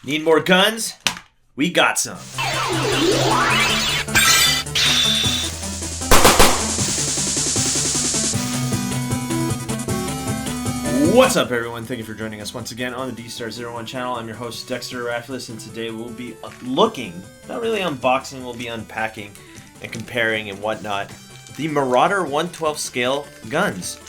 Need more guns? We got some. What's up, everyone? Thank you for joining us once again on the Dstar01 channel. I'm your host, Dexter, Arafiles, and today we'll be looking, not really unboxing, we'll be unpacking and comparing and whatnot, the Marauder 112 scale guns.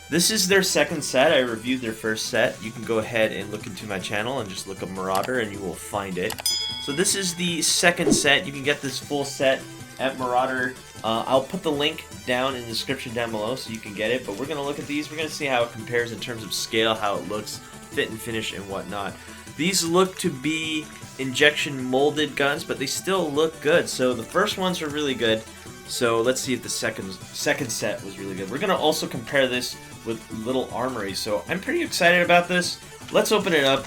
This is their second set. I reviewed their first set. You can go ahead and look into my channel and just look up Marauder and you will find it. So this is the second set. You can get this full set at Marauder. I'll put the link down in the description down below so you can get it, but we're going to look at these. We're going to see how it compares in terms of scale, how it looks, fit and finish, and whatnot. These look to be injection molded guns, but they still look good. So the first ones are really good. So let's see if the second set was really good. We're going to also compare this with Little Armory. So I'm pretty excited about this. Let's open it up.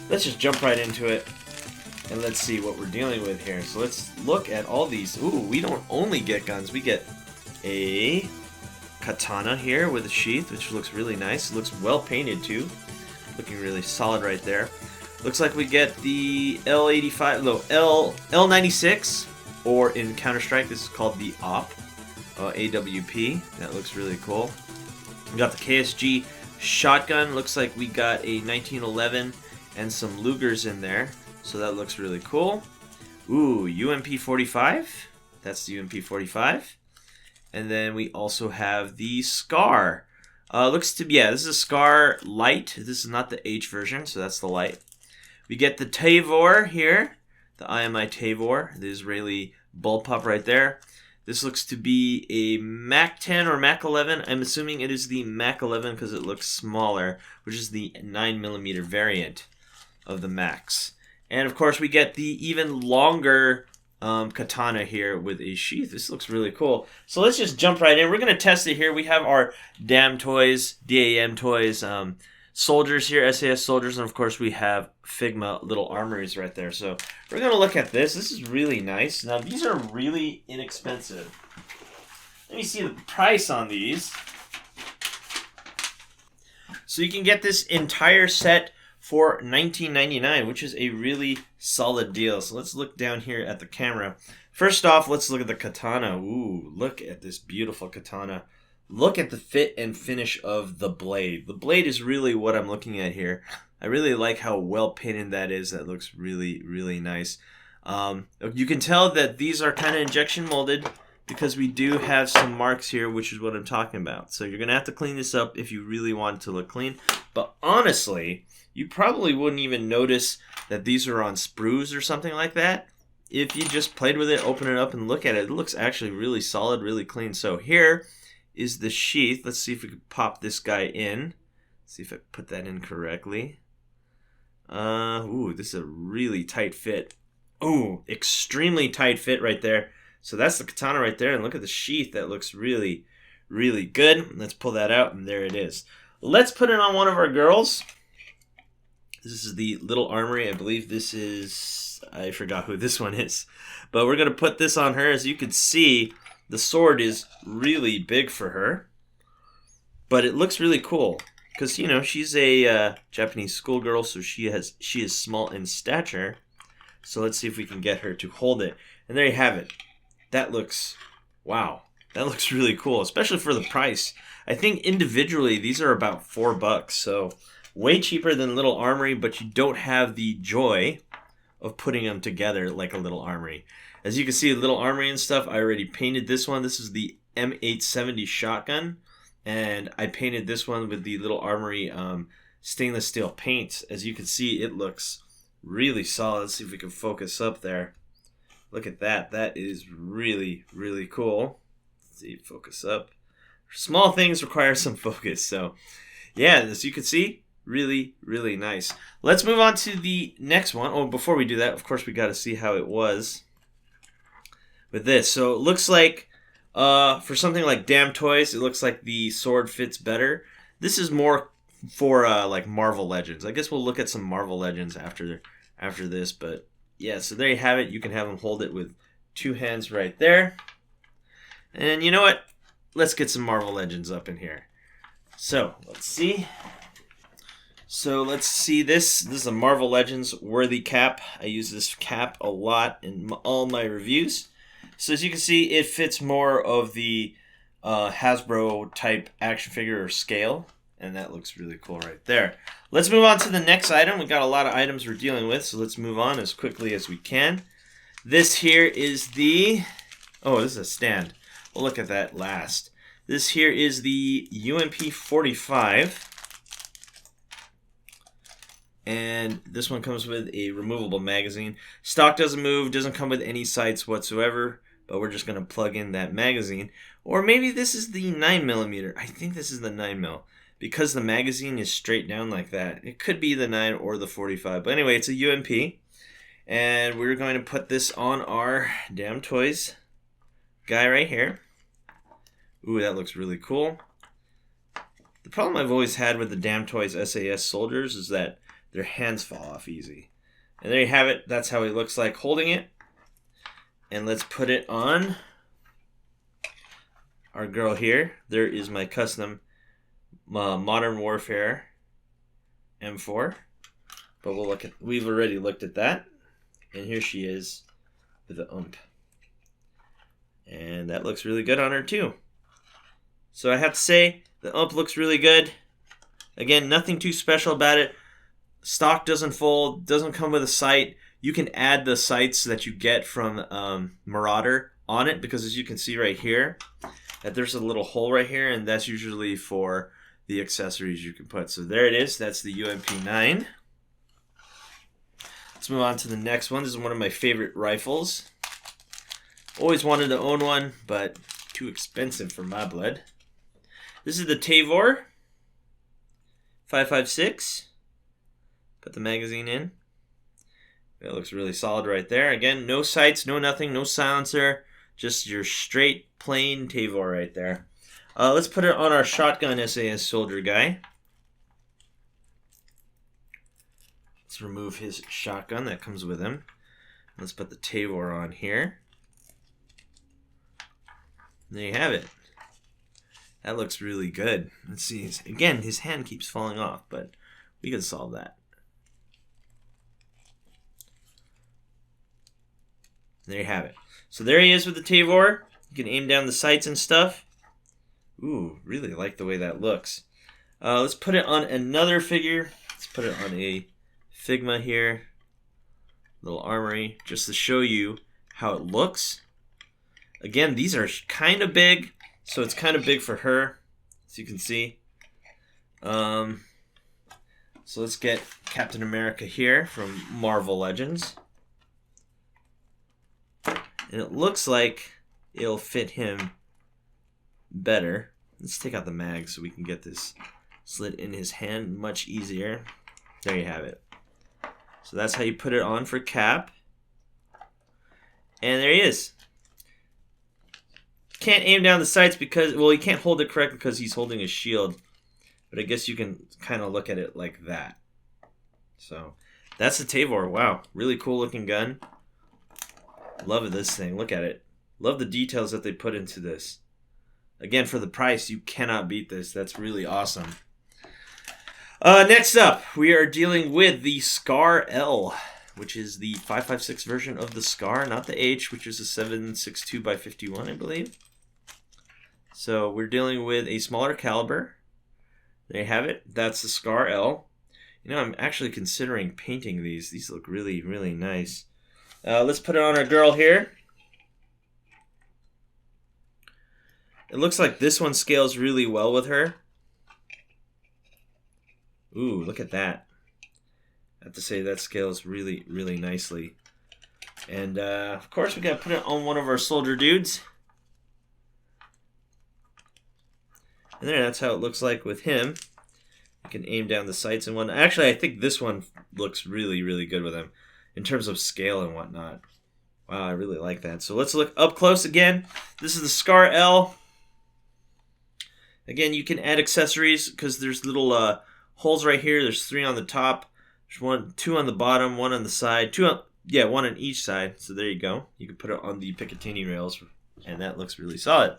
Let's just jump right into it. And let's see what we're dealing with here. So let's look at all these. Ooh, we don't only get guns. We get a Katana here with a sheath, which looks really nice. It looks well painted too. Looking really solid right there. Looks like we get the L85, no, L96, or in Counter-Strike, this is called the AWP. That looks really cool. We got the KSG shotgun. Looks like we got a 1911 and some Lugers in there. So that looks really cool. Ooh, UMP 45. That's the UMP 45. And then we also have the Scar. Looks to be, yeah, this is a Scar Light. This is not the H version, so that's the Light. We get the Tavor here. The IMI Tavor, the Israeli bullpup right there. This looks to be a Mac-10 or Mac-11. I'm assuming it is the Mac-11 because it looks smaller, which is the 9mm variant of the Macs. And of course we get the even longer Katana here with a sheath. This looks really cool. So let's just jump right in. We're going to test it here. We have our DAM toys, soldiers here, SAS soldiers, and of course we have Figma Little Armories right there. So we're going to look at this. This is really nice. Now these are really inexpensive. Let me see the price on these. So you can get this entire set for $19.99, which is a really solid deal. So let's look down here at the camera. First off, let's look at the Katana. Ooh, look at this beautiful Katana. Look at the fit and finish of the blade. The blade is really what I'm looking at here. I really like how well painted that is. That looks really, really nice. You can tell that these are kind of injection molded because we do have some marks here, which is what I'm talking about. So you're going to have to clean this up if you really want it to look clean. But honestly, you probably wouldn't even notice that these are on sprues or something like that. If you just played with it, open it up and look at it, it looks actually really solid, really clean. So here is the sheath. Let's see if we can pop this guy in. See if I put that in correctly. Ooh, this is a really tight fit. Ooh, extremely tight fit right there. So that's the Katana right there. And look at the sheath. That looks really, really good. Let's pull that out, and there it is. Let's put it on one of our girls. This is the Little Armory. I believe this is, I forgot who this one is. But we're going to put this on her. As you can see, the sword is really big for her. But it looks really cool. Because, you know, she's a Japanese schoolgirl, so she is small in stature. So let's see if we can get her to hold it. And there you have it. That looks, wow. That looks really cool, especially for the price. I think individually these are about $4. So way cheaper than Little Armory, but you don't have the joy of putting them together like a Little Armory. As you can see, Little Armory and stuff, I already painted this one. This is the M870 shotgun, and I painted this one with the Little Armory stainless steel paint. As you can see, it looks really solid. Let's see if we can focus up there. Look at that. That is really, really cool. Let's see, focus up. Small things require some focus. So, yeah, as you can see, really, really nice. Let's move on to the next one. Oh, before we do that, of course, we got to see how it was with this. So it looks like for something like Damn Toys, it looks like the sword fits better. This is more for like Marvel Legends. I guess we'll look at some Marvel Legends after this. But yeah, so there you have it. You can have them hold it with two hands right there. And you know what? Let's get some Marvel Legends up in here. So let's see. So let's see this. This is a Marvel Legends worthy cap. I use this cap a lot in all my reviews. So as you can see, it fits more of the Hasbro type action figure or scale. And that looks really cool right there. Let's move on to the next item. We've got a lot of items we're dealing with, so let's move on as quickly as we can. This here is the... Oh, this is a stand. We'll look at that last. This here is the UMP 45. And this one comes with a removable magazine. Stock doesn't move, doesn't come with any sights whatsoever, but we're just going to plug in that magazine. Or maybe this is the 9mm. I think this is the 9mm. Because the magazine is straight down like that, it could be the 9 or the 45. But anyway, it's a UMP. And we're going to put this on our Damn Toys guy right here. Ooh, that looks really cool. The problem I've always had with the Damn Toys SAS soldiers is that their hands fall off easy. And there you have it. That's how he looks like holding it. And let's put it on our girl here. There is my custom Modern Warfare M4. But we've already looked at that. And here she is with the UMP. And that looks really good on her too. So I have to say, the UMP looks really good. Again, nothing too special about it. Stock doesn't fold, doesn't come with a sight. You can add the sights that you get from Marauder on it, because as you can see right here, that there's a little hole right here, and that's usually for the accessories you can put. So there it is. That's the UMP9. Let's move on to the next one. This is one of my favorite rifles. Always wanted to own one, but too expensive for my blood. This is the Tavor 5.56. Put the magazine in. That looks really solid right there. Again, no sights, no nothing, no silencer. Just your straight, plain Tavor right there. Let's put it on our shotgun SAS soldier guy. Let's remove his shotgun that comes with him. Let's put the Tavor on here. And there you have it. That looks really good. Let's see. Again, his hand keeps falling off, but we can solve that. There you have it. So there he is with the Tavor. You can aim down the sights and stuff. Ooh, really like the way that looks. Let's put it on another figure. Let's put it on a Figma here. Little Armory, just to show you how it looks. Again, these are kind of big, so it's kind of big for her, as you can see. So let's get Captain America here from Marvel Legends. And it looks like it'll fit him better. Let's take out the mag so we can get this slid in his hand much easier. There you have it. So that's how you put it on for Cap. And there he is. Can't aim down the sights because, well, he can't hold it correctly because he's holding his shield. But I guess you can kind of look at it like that. So that's the Tavor. Wow, really cool looking gun. Love this thing. Look at it. Love the details that they put into this. Again, for the price, you cannot beat this. That's really awesome. Next up, we are dealing with the Scar L, which is the 5.56 version of the Scar, not the H, which is a 7.62x51, I believe. So we're dealing with a smaller caliber. There you have it. That's the Scar L. You know, I'm actually considering painting these. These look really, really nice. Let's put it on our girl here. It looks like this one scales really well with her. Ooh, look at that. I have to say that scales really, really nicely. And, of course, we got to put it on one of our soldier dudes. And there, that's how it looks like with him. You can aim down the sights and whatnot. Actually, I think this one looks really, really good with him in terms of scale and whatnot. Wow, I really like that. So let's look up close again. This is the Scar L. Again, you can add accessories because there's little holes right here. There's 3 on the top. There's 2 on the bottom, 1 on the side. 1 on each side. So there you go. You can put it on the Picatinny rails, and that looks really solid.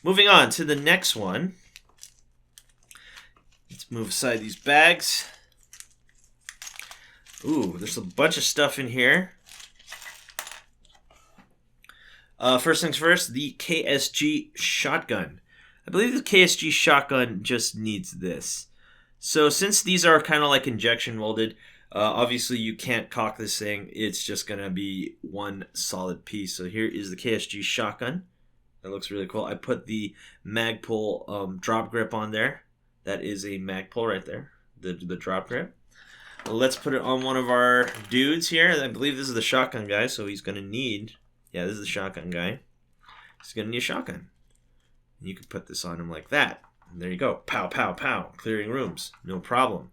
Moving on to the next one. Let's move aside these bags. Ooh, there's a bunch of stuff in here. First things first, the KSG shotgun. I believe the KSG shotgun just needs this. So since these are kind of like injection molded, obviously you can't cock this thing. It's just going to be one solid piece. So here is the KSG shotgun. That looks really cool. I put the Magpul drop grip on there. That is a Magpul right there, the drop grip. Let's put it on one of our dudes here. I believe this is the shotgun guy, so he's going to need... Yeah, this is the shotgun guy. He's going to need a shotgun. And you can put this on him like that. And there you go. Pow, pow, pow. Clearing rooms. No problem.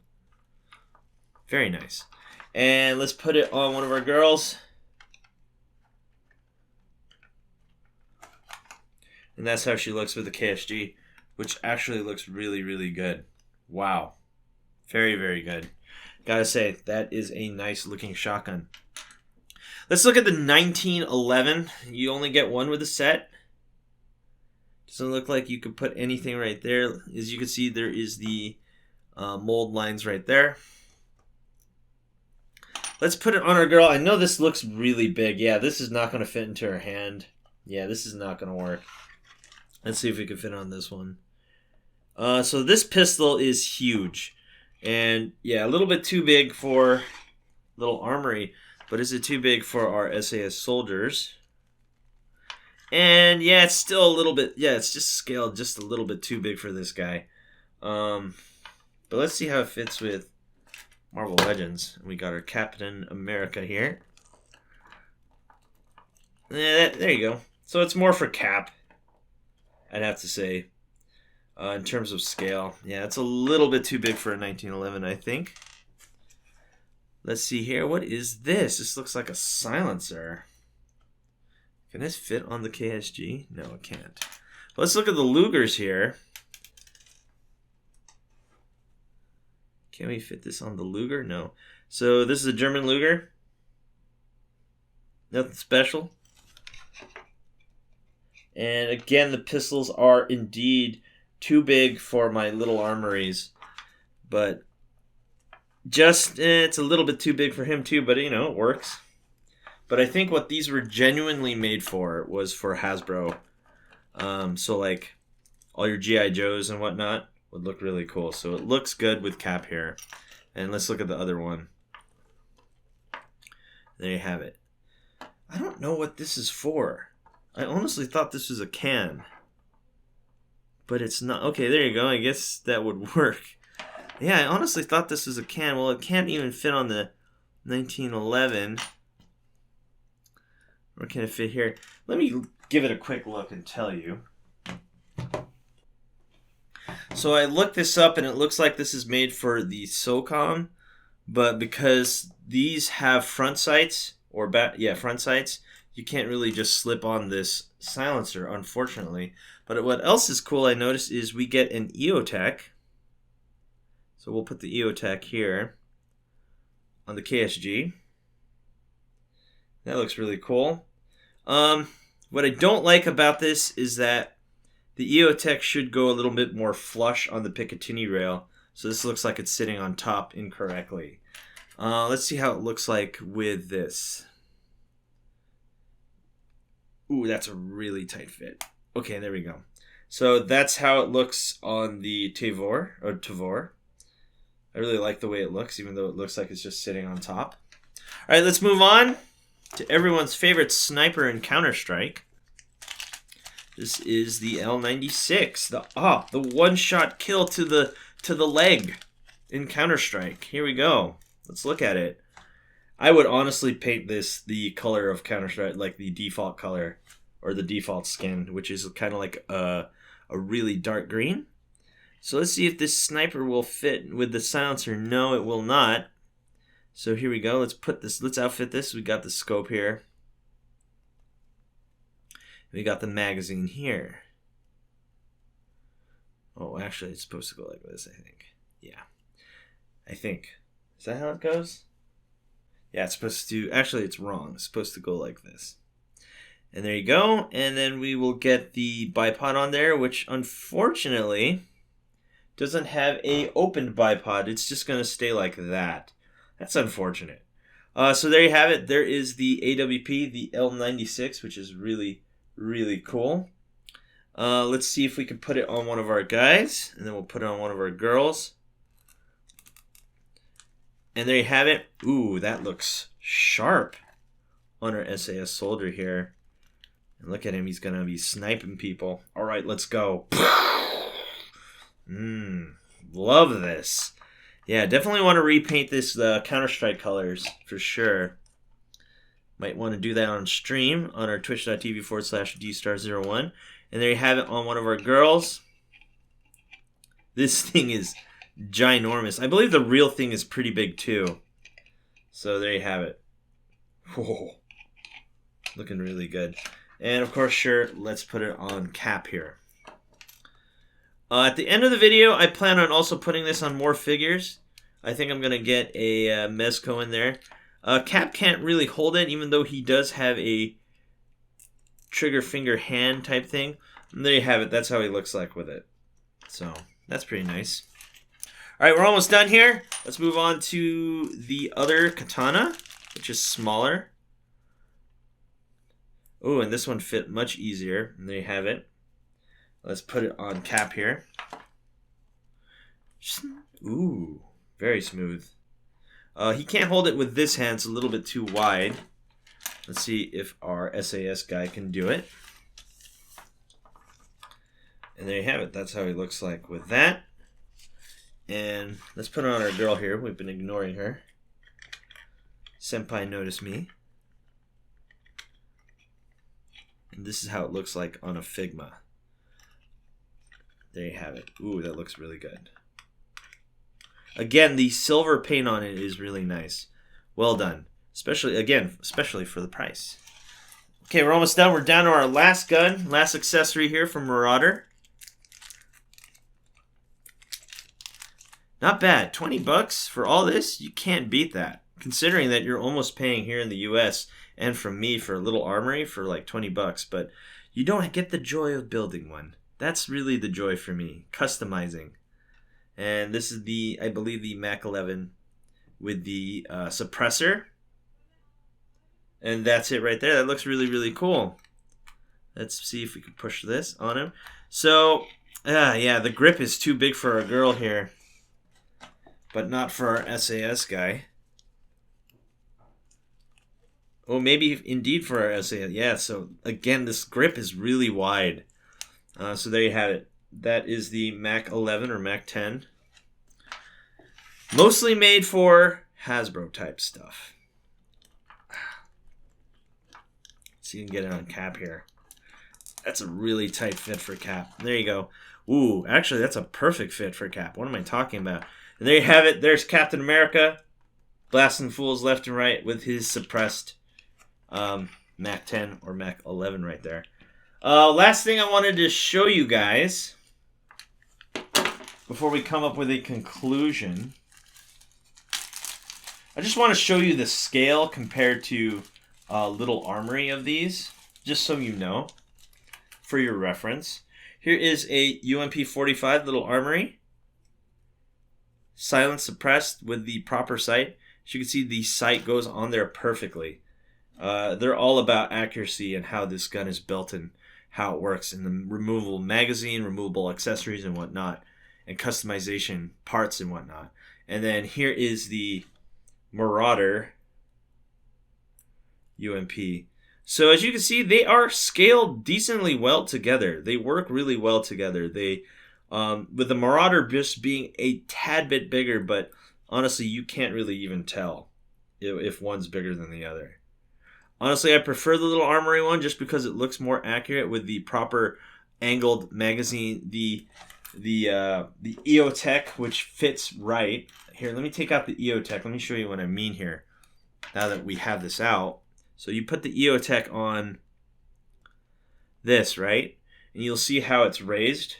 Very nice. And let's put it on one of our girls. And that's how she looks with the KSG, which actually looks really, really good. Wow. Very, very good. Gotta say, that is a nice looking shotgun. Let's look at the 1911. You only get one with the set. Doesn't look like you could put anything right there. As you can see, there is the mold lines right there. Let's put it on our girl. I know this looks really big. Yeah, this is not going to fit into her hand. Yeah, this is not going to work. Let's see if we can fit on this one. So this pistol is huge. And yeah, a little bit too big for little Armory. But is it too big for our SAS soldiers? And yeah, it's still a little bit, yeah, it's just scaled just a little bit too big for this guy. But let's see how it fits with Marvel Legends. We got our Captain America here. Yeah, there you go. So it's more for Cap, I'd have to say, in terms of scale. Yeah, it's a little bit too big for a 1911, I think. Let's see here. What is this? This looks like a silencer. Can this fit on the KSG? No, it can't. Let's look at the Lugers here. Can we fit this on the Luger? No. So this is a German Luger. Nothing special. And again, the pistols are indeed too big for my little Armories. But just, it's a little bit too big for him too, but you know, it works. But I think what these were genuinely made for was for Hasbro. So like all your G.I. Joes and whatnot would look really cool. So it looks good with Cap here. And let's look at the other one. There you have it. I don't know what this is for. I honestly thought this was a can. But it's not. Okay, there you go. I guess that would work. Yeah, I honestly thought this was a can. Well, it can't even fit on the 1911. Where can it fit here? Let me give it a quick look and tell you. So I looked this up, and it looks like this is made for the SOCOM, but because these have front sights, or front sights, you can't really just slip on this silencer, unfortunately. But what else is cool I noticed is we get an EOTech. So we'll put the EOTech here on the KSG. That looks really cool. What I don't like about this is that the EOTech should go a little bit more flush on the Picatinny rail. So this looks like it's sitting on top incorrectly. Let's see how it looks like with this. Ooh, that's a really tight fit. Okay, there we go. So that's how it looks on the Tavor. I really like the way it looks, even though it looks like it's just sitting on top. All right, let's move on to everyone's favorite sniper in Counter-Strike. This is the L96, the one-shot kill to the leg in Counter-Strike. Here we go. Let's look at it. I would honestly paint this the color of Counter-Strike, like the default color or the default skin, which is kind of like a really dark green. So let's see if this sniper will fit with the silencer. No, it will not. So here we go. Let's outfit this. We got the scope here. We got the magazine here. Oh, actually, it's supposed to go like this, I think. Yeah. I think. Is that how it goes? Yeah, it's supposed to... Actually, it's wrong. It's supposed to go like this. And there you go. And then we will get the bipod on there, which unfortunately doesn't have a opened bipod. It's just going to stay like that. That's unfortunate. So there you have it. There is the AWP, the L96, which is really, really cool. Let's see if we can put it on one of our guys, and then we'll put it on one of our girls. And there you have it. Ooh, that looks sharp on our SAS soldier here. And look at him. He's going to be sniping people. All right, let's go. Love this. Yeah, definitely want to repaint this Counter-Strike colors for sure. Might want to do that on stream on our twitch.tv/Dstar01. And there you have it on one of our girls. This thing is ginormous. I believe the real thing is pretty big too. So there you have it. Whoa. Looking really good. And of course, sure, let's put it on Cap here. At the end of the video, I plan on also putting this on more figures. I think I'm going to get a Mezco in there. Cap can't really hold it, even though he does have a trigger finger hand type thing. And there you have it. That's how he looks like with it. So, that's pretty nice. Alright, we're almost done here. Let's move on to the other Katana, which is smaller. Oh, and this one fit much easier. And there you have it. Let's put it on Cap here. Ooh, very smooth. He can't hold it with this hand. It's a little bit too wide. Let's see if our SAS guy can do it. And there you have it. That's how he looks like with that. And let's put it on our girl here. We've been ignoring her. Senpai noticed me. And this is how it looks like on a Figma. There you have it. Ooh, that looks really good. Again, the silver paint on it is really nice. Well done. Especially for the price. Okay, we're almost done. We're down to our last gun, last accessory here from Marauder. Not bad. 20 bucks for all this? You can't beat that. Considering that you're almost paying here in the US and from me for a little Armory for like 20 bucks, but you don't get the joy of building one. That's really the joy for me. Customizing. And this is the, I believe, the Mac-10 with the suppressor. And that's it right there. That looks really, really cool. Let's see if we can push this on him. So, yeah, the grip is too big for our girl here. But not for our SAS guy. Oh, maybe indeed for our SAS. Yeah, so again, this grip is really wide. So there you have it. That is the Mac-11 or Mac-10. Mostly made for Hasbro type stuff. So you can get it on Cap here. That's a really tight fit for Cap. There you go. Ooh, actually that's a perfect fit for Cap. What am I talking about? And there you have it. There's Captain America blasting fools left and right with his suppressed Mac-10 or Mac-11 right there. Last thing I wanted to show you guys before we come up with a conclusion. I just want to show you the scale compared to little Armory of these, just so you know, for your reference. Here is a UMP 45 little Armory. Silent suppressed with the proper sight. As you can see, the sight goes on there perfectly. They're all about accuracy and how this gun is built and how it works, and the removable magazine, removable accessories and whatnot, and customization parts and whatnot. And then here is the Marauder UMP. So as you can see, they are scaled decently well together. They work really well together. They with the Marauder just being a tad bit bigger, but honestly, you can't really even tell if one's bigger than the other. Honestly, I prefer the little Armory one just because it looks more accurate with the proper angled magazine, the EOTech, which fits right. Here, let me take out the EOTech. Let me show you what I mean here now that we have this out. So you put the EOTech on this, right? And you'll see how it's raised.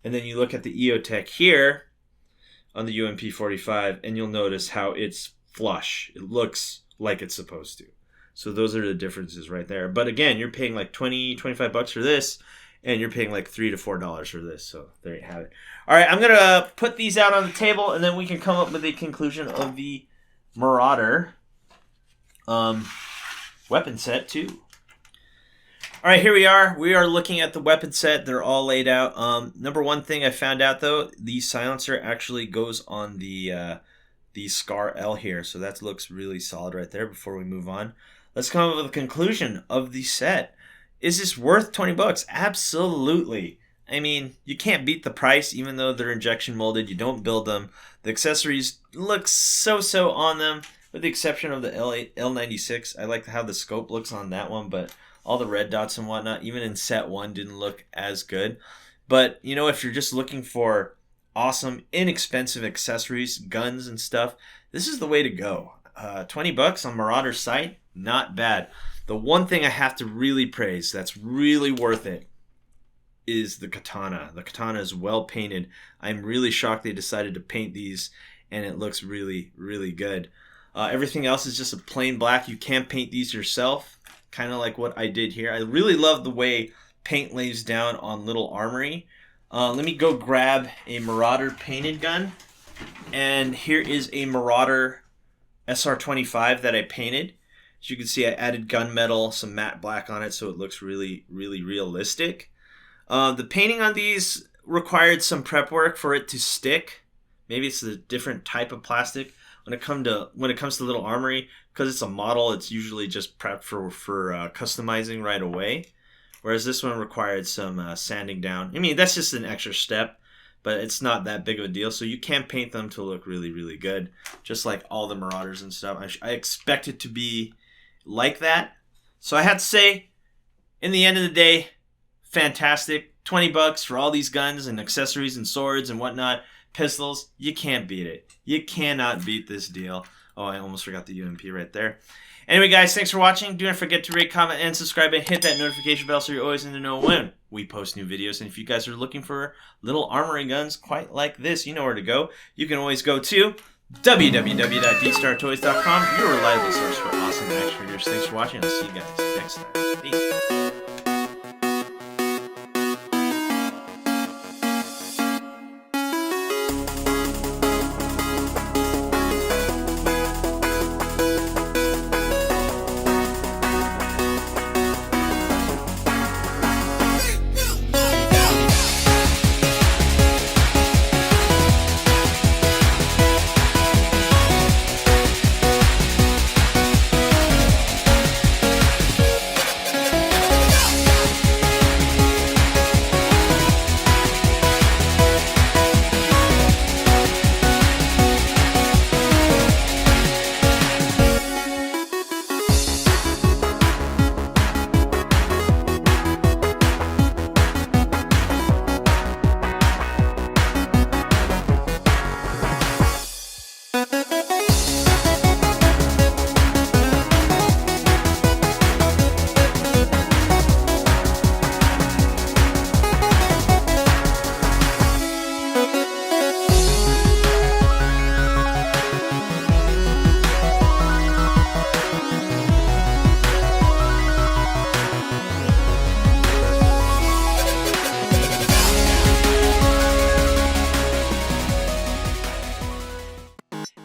And then you look at the EOTech here on the UMP 45, and you'll notice how it's flush. It looks like it's supposed to. So those are the differences right there. But again, you're paying like 20, 25 bucks for this, and you're paying like $3 to $4 for this. So there you have it. All right, I'm gonna put these out on the table, and then we can come up with a conclusion of the Marauder weapon set too. All right, here we are. We are looking at the weapon set. They're all laid out. Number one thing I found out though, the silencer actually goes on the Scar L here, so that looks really solid right there. Before we move on, let's come up with a conclusion of the set. Is this worth $20? Absolutely. I mean, you can't beat the price, even though they're injection molded. You don't build them. The accessories look so-so on them, with the exception of the L96. I like how the scope looks on that one, but all the red dots and whatnot, even in set 1, didn't look as good. But, you know, if you're just looking for awesome, inexpensive accessories, guns and stuff, this is the way to go. $20 on Marauder's site, not bad. The one thing I have to really praise that's really worth it is the Katana. The Katana is well painted. I'm really shocked they decided to paint these, and it looks really, really good. Everything else is just a plain black. You can paint these yourself, kind of like what I did here. I really love the way paint lays down on little Armory. Let me go grab a Marauder painted gun, and here is a Marauder SR25 that I painted. As you can see, I added gunmetal, some matte black on it, so it looks really, really realistic. The painting on these required some prep work for it to stick. Maybe it's a different type of plastic. When it comes to little Armory, because it's a model, it's usually just prepped for customizing right away. Whereas this one required some sanding down. I mean, that's just an extra step, but it's not that big of a deal. So you can paint them to look really, really good, just like all the Marauders and stuff. I expect it to be like that. So I had to say, in the end of the day, fantastic. $20 for all these guns and accessories and swords and whatnot. Pistols, you can't beat it. You cannot beat this deal. Oh, I almost forgot the UMP right there. Anyway, guys, thanks for watching. Do not forget to rate, comment, and subscribe, and hit that notification bell so you're always in the know when we post new videos. And if you guys are looking for little Armory guns quite like this, you know where to go. You can always go to www.Dstar01toys.com, your reliable source for awesome action figures. Thanks for watching. I'll see you guys next time. Peace.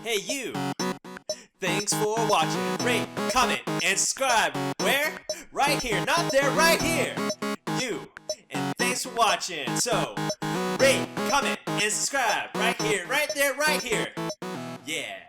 Hey you! Thanks for watching. Rate, comment, and subscribe. Where? Right here. Not there, right here. You. And thanks for watching. So, rate, comment, and subscribe. Right here, right there, right here. Yeah.